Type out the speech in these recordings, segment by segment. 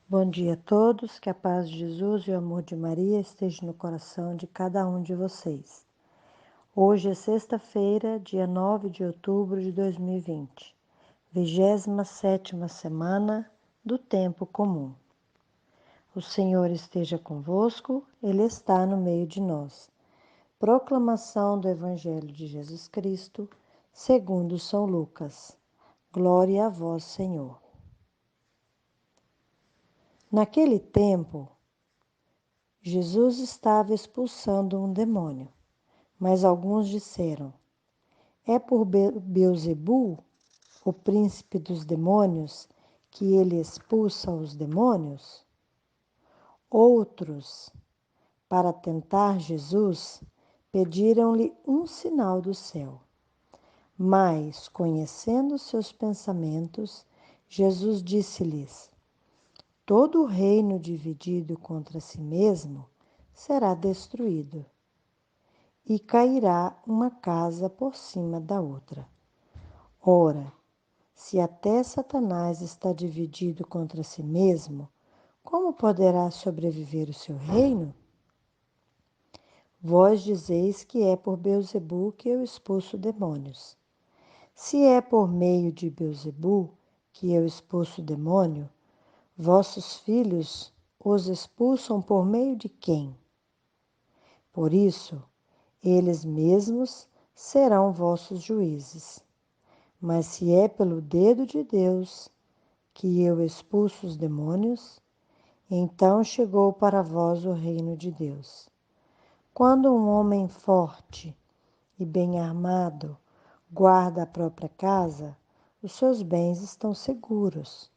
Bom dia a todos, que a paz de Jesus e o amor de Maria esteja no coração de cada um de vocês. Hoje é sexta-feira, dia 9 de outubro de 2020, 27ª semana do Tempo Comum. O Senhor esteja convosco, Ele está no meio de nós. Proclamação do Evangelho de Jesus Cristo, segundo São Lucas. Glória a vós, Senhor. Naquele tempo, Jesus estava expulsando um demônio, mas alguns disseram: é por Beelzebul, o príncipe dos demônios, que ele expulsa os demônios? Outros, para tentar Jesus, pediram-lhe um sinal do céu. Mas, conhecendo seus pensamentos, Jesus disse-lhes: todo reino dividido contra si mesmo será destruído, e cairá uma casa por cima da outra. Ora, se até Satanás está dividido contra si mesmo, como poderá sobreviver o seu reino? Vós dizeis que é por Beelzebul que eu expulso demônios. Se é por meio de Beelzebul que eu expulso demônio, vossos filhos os expulsam por meio de quem? Por isso, eles mesmos serão vossos juízes. Mas se é pelo dedo de Deus que eu expulso os demônios, então chegou para vós o reino de Deus. Quando um homem forte e bem armado guarda a própria casa, os seus bens estão seguros.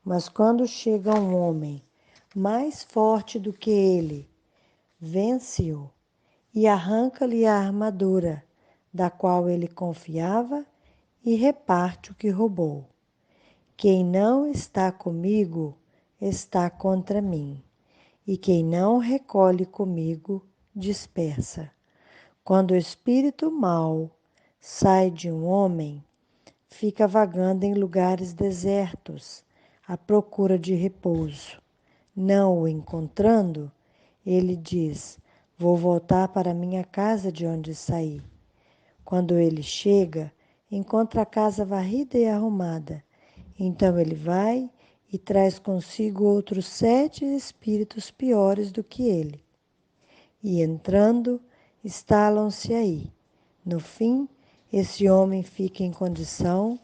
Mas quando chega um homem mais forte do que ele, vence-o e arranca-lhe a armadura, da qual ele confiava, e reparte o que roubou. Quem não está comigo está contra mim, e quem não recolhe comigo dispersa. Quando o espírito mau sai de um homem, fica vagando em lugares desertos, à procura de repouso. Não o encontrando, ele diz: vou voltar para minha casa de onde saí. Quando ele chega, encontra a casa varrida e arrumada. Então ele vai e traz consigo outros 7 espíritos piores do que ele. E entrando, instalam-se aí. No fim, esse homem fica em condição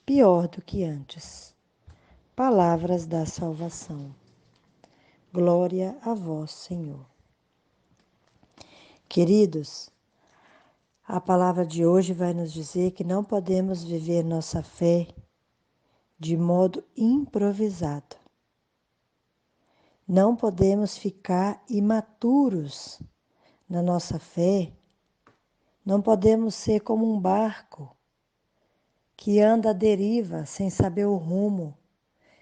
pior do que antes. Palavras da salvação. Glória a vós, Senhor. Queridos, a palavra de hoje vai nos dizer que não podemos viver nossa fé de modo improvisado. Não podemos ficar imaturos na nossa fé. Não podemos ser como um barco que anda à deriva sem saber o rumo,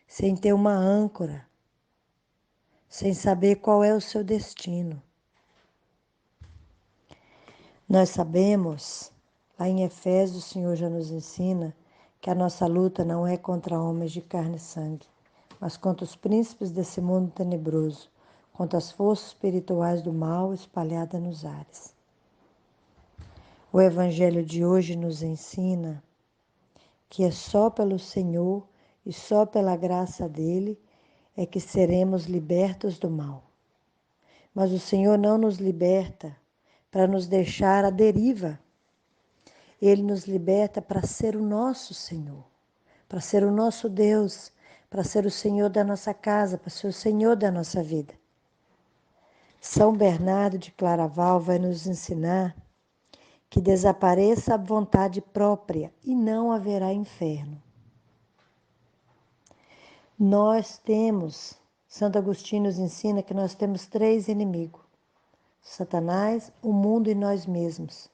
sem ter uma âncora, sem saber qual é o seu destino. Nós sabemos, lá em Efésios, o Senhor já nos ensina que a nossa luta não é contra homens de carne e sangue, mas contra os príncipes desse mundo tenebroso, contra as forças espirituais do mal espalhadas nos ares. O Evangelho de hoje nos ensina que é só pelo Senhor e só pela graça dele é que seremos libertos do mal. Mas o Senhor não nos liberta para nos deixar à deriva. Ele nos liberta para ser o nosso Senhor, para ser o nosso Deus, para ser o Senhor da nossa casa, para ser o Senhor da nossa vida. São Bernardo de Claraval vai nos ensinar que desapareça a vontade própria e não haverá inferno. Santo Agostinho nos ensina que nós temos 3 inimigos: Satanás, o mundo e nós mesmos.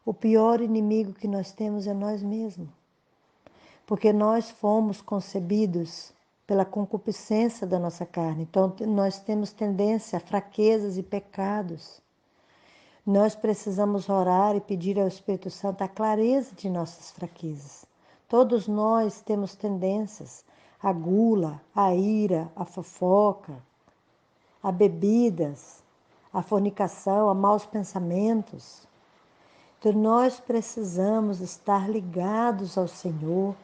O pior inimigo que nós temos é nós mesmos, porque nós fomos concebidos pela concupiscência da nossa carne. Então, nós temos tendência a fraquezas e pecados. Nós precisamos orar e pedir ao Espírito Santo a clareza de nossas fraquezas. Todos nós temos tendências a gula, a ira, a fofoca, a bebidas, a fornicação, a maus pensamentos. Então nós precisamos estar ligados ao Senhor,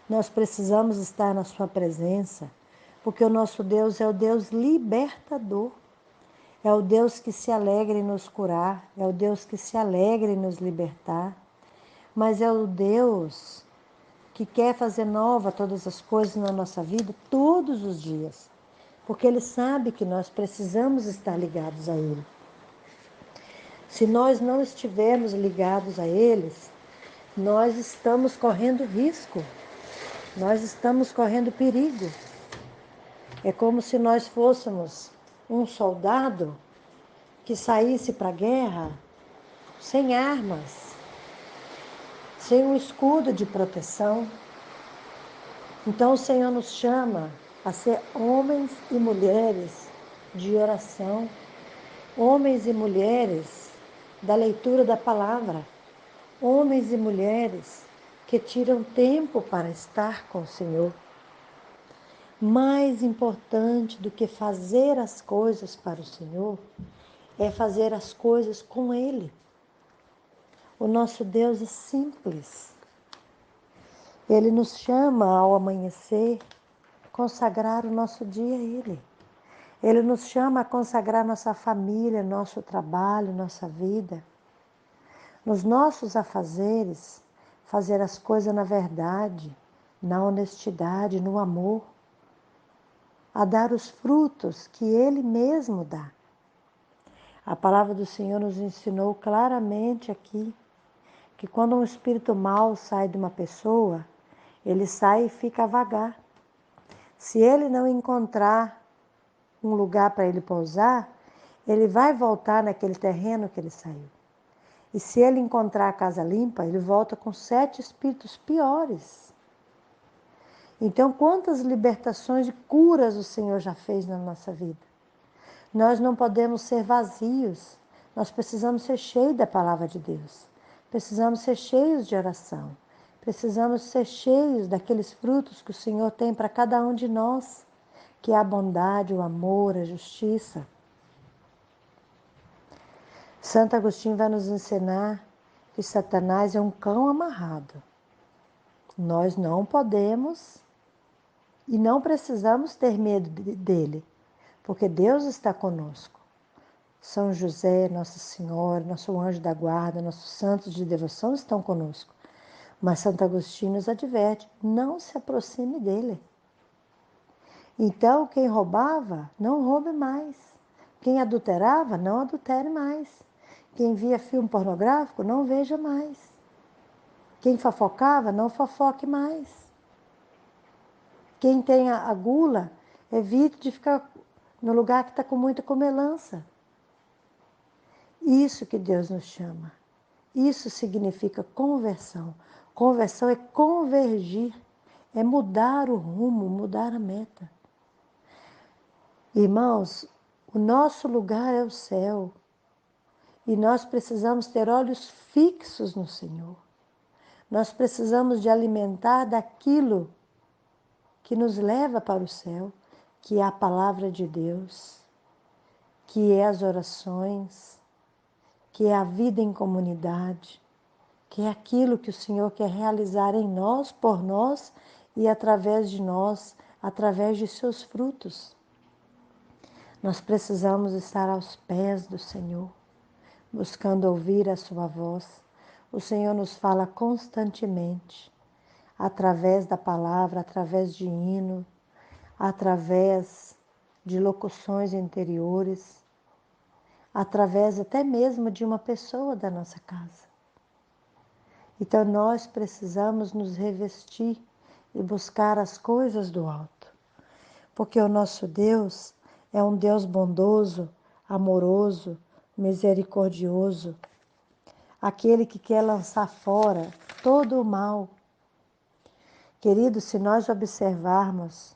nós precisamos estar na sua presença, porque o nosso Deus é o Deus libertador, é o Deus que se alegra em nos curar, é o Deus que se alegra em nos libertar, mas é o Deus que quer fazer nova todas as coisas na nossa vida todos os dias, porque Ele sabe que nós precisamos estar ligados a Ele. Se nós não estivermos ligados a eles, nós estamos correndo risco, nós estamos correndo perigo. É como se nós fôssemos um soldado que saísse para a guerra sem armas, sem um escudo de proteção. Então o Senhor nos chama a ser homens e mulheres de oração, homens e mulheres da leitura da palavra, homens e mulheres que tiram tempo para estar com o Senhor. Mais importante do que fazer as coisas para o Senhor é fazer as coisas com Ele. O nosso Deus é simples. Ele nos chama ao amanhecer, consagrar o nosso dia a Ele. Ele nos chama a consagrar nossa família, nosso trabalho, nossa vida. Nos nossos afazeres, fazer as coisas na verdade, na honestidade, no amor, a dar os frutos que Ele mesmo dá. A palavra do Senhor nos ensinou claramente aqui que quando um espírito mau sai de uma pessoa, ele sai e fica a vagar. Se ele não encontrar um lugar para ele pousar, ele vai voltar naquele terreno que ele saiu. E se ele encontrar a casa limpa, ele volta com 7 espíritos piores. Então, quantas libertações e curas o Senhor já fez na nossa vida? Nós não podemos ser vazios, nós precisamos ser cheios da palavra de Deus. Precisamos ser cheios de oração. Precisamos ser cheios daqueles frutos que o Senhor tem para cada um de nós, que é a bondade, o amor, a justiça. Santo Agostinho vai nos ensinar que Satanás é um cão amarrado. Nós não podemos e não precisamos ter medo dele, porque Deus está conosco. São José, Nossa Senhora, nosso anjo da guarda, nossos santos de devoção estão conosco. Mas Santo Agostinho nos adverte, não se aproxime dele. Então, quem roubava, não roube mais. Quem adulterava, não adultere mais. Quem via filme pornográfico, não veja mais. Quem fofocava, não fofoque mais. Quem tem a gula, evite de ficar no lugar que está com muita comelança. Isso que Deus nos chama. Isso significa conversão. Conversão é convergir, é mudar o rumo, mudar a meta. Irmãos, o nosso lugar é o céu. E nós precisamos ter olhos fixos no Senhor. Nós precisamos de alimentar daquilo que nos leva para o céu, que é a palavra de Deus, que é as orações, que é a vida em comunidade, que é aquilo que o Senhor quer realizar em nós, por nós e através de nós, através de seus frutos. Nós precisamos estar aos pés do Senhor, buscando ouvir a sua voz. O Senhor nos fala constantemente, através da palavra, através de hino, através de locuções interiores, através até mesmo de uma pessoa da nossa casa. Então nós precisamos nos revestir e buscar as coisas do alto, porque o nosso Deus é um Deus bondoso, amoroso, misericordioso, aquele que quer lançar fora todo o mal. Querido, se nós observarmos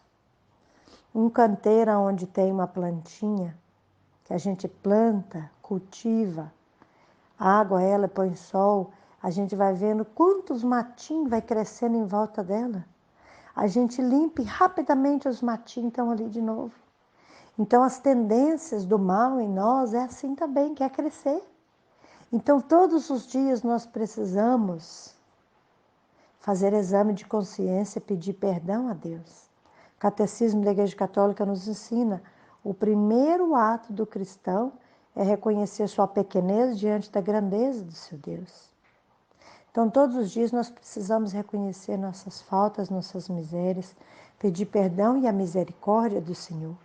um canteiro onde tem uma plantinha, que a gente planta, cultiva, água ela, põe sol, a gente vai vendo quantos matinhos vai crescendo em volta dela. a gente limpa e rapidamente os matinhos estão ali de novo. Então as tendências do mal em nós é assim também, quer crescer. Então todos os dias nós precisamos fazer exame de consciência e pedir perdão a Deus. O Catecismo da Igreja Católica nos ensina: o primeiro ato do cristão é reconhecer sua pequenez diante da grandeza do seu Deus. Então, todos os dias nós precisamos reconhecer nossas faltas, nossas misérias, pedir perdão e a misericórdia do Senhor.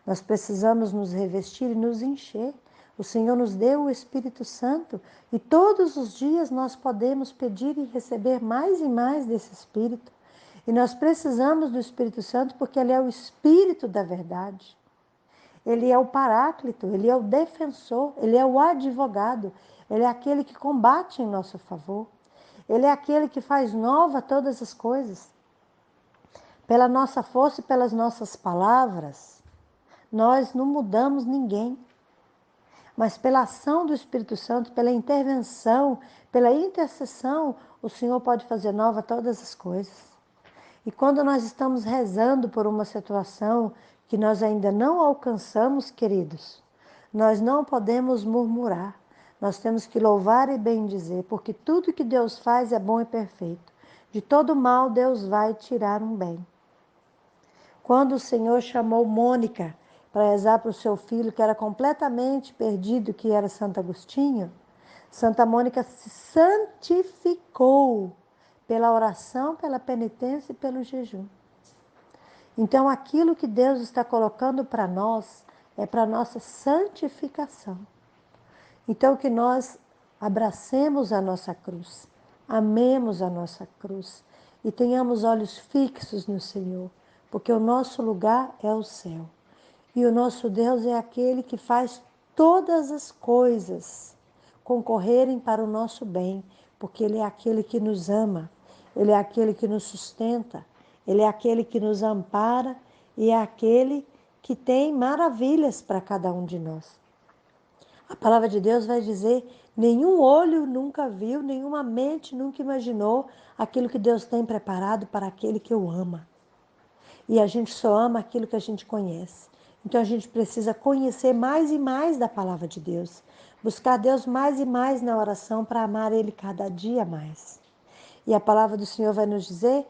Nós precisamos nos revestir e nos encher. O Senhor nos deu o Espírito Santo e todos os dias nós podemos pedir e receber mais e mais desse Espírito. E nós precisamos do Espírito Santo porque Ele é o Espírito da verdade. Ele é o Paráclito, Ele é o defensor, Ele é o advogado, Ele é aquele que combate em nosso favor. Ele é aquele que faz nova todas as coisas. Pela nossa força e pelas nossas palavras, nós não mudamos ninguém. Mas pela ação do Espírito Santo, pela intervenção, pela intercessão, o Senhor pode fazer nova todas as coisas. E quando nós estamos rezando por uma situação que nós ainda não alcançamos, queridos, nós não podemos murmurar. Nós temos que louvar e bendizer, porque tudo que Deus faz é bom e perfeito. De todo mal, Deus vai tirar um bem. Quando o Senhor chamou Mônica para rezar para o seu filho, que era completamente perdido, que era Santo Agostinho, Santa Mônica se santificou pela oração, pela penitência e pelo jejum. Então, aquilo que Deus está colocando para nós é para nossa santificação. Então, que nós abracemos a nossa cruz, amemos a nossa cruz e tenhamos olhos fixos no Senhor, porque o nosso lugar é o céu. E o nosso Deus é aquele que faz todas as coisas concorrerem para o nosso bem, porque Ele é aquele que nos ama, Ele é aquele que nos sustenta, Ele é aquele que nos ampara e é aquele que tem maravilhas para cada um de nós. A palavra de Deus vai dizer: nenhum olho nunca viu, nenhuma mente nunca imaginou aquilo que Deus tem preparado para aquele que o ama. E a gente só ama aquilo que a gente conhece. Então a gente precisa conhecer mais e mais da palavra de Deus. Buscar Deus mais e mais na oração para amar Ele cada dia mais. E a palavra do Senhor vai nos dizer: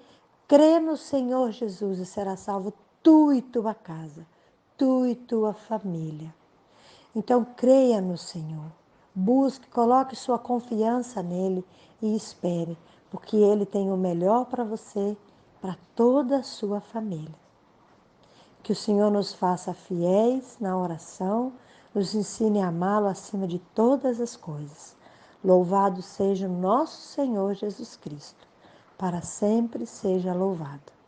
crê no Senhor Jesus e será salvo tu e tua casa, tu e tua família. Então creia no Senhor. Busque, coloque sua confiança nele e espere, porque Ele tem o melhor para você, para toda a sua família. Que o Senhor nos faça fiéis na oração, nos ensine a amá-lo acima de todas as coisas. Louvado seja o nosso Senhor Jesus Cristo. Para sempre seja louvado.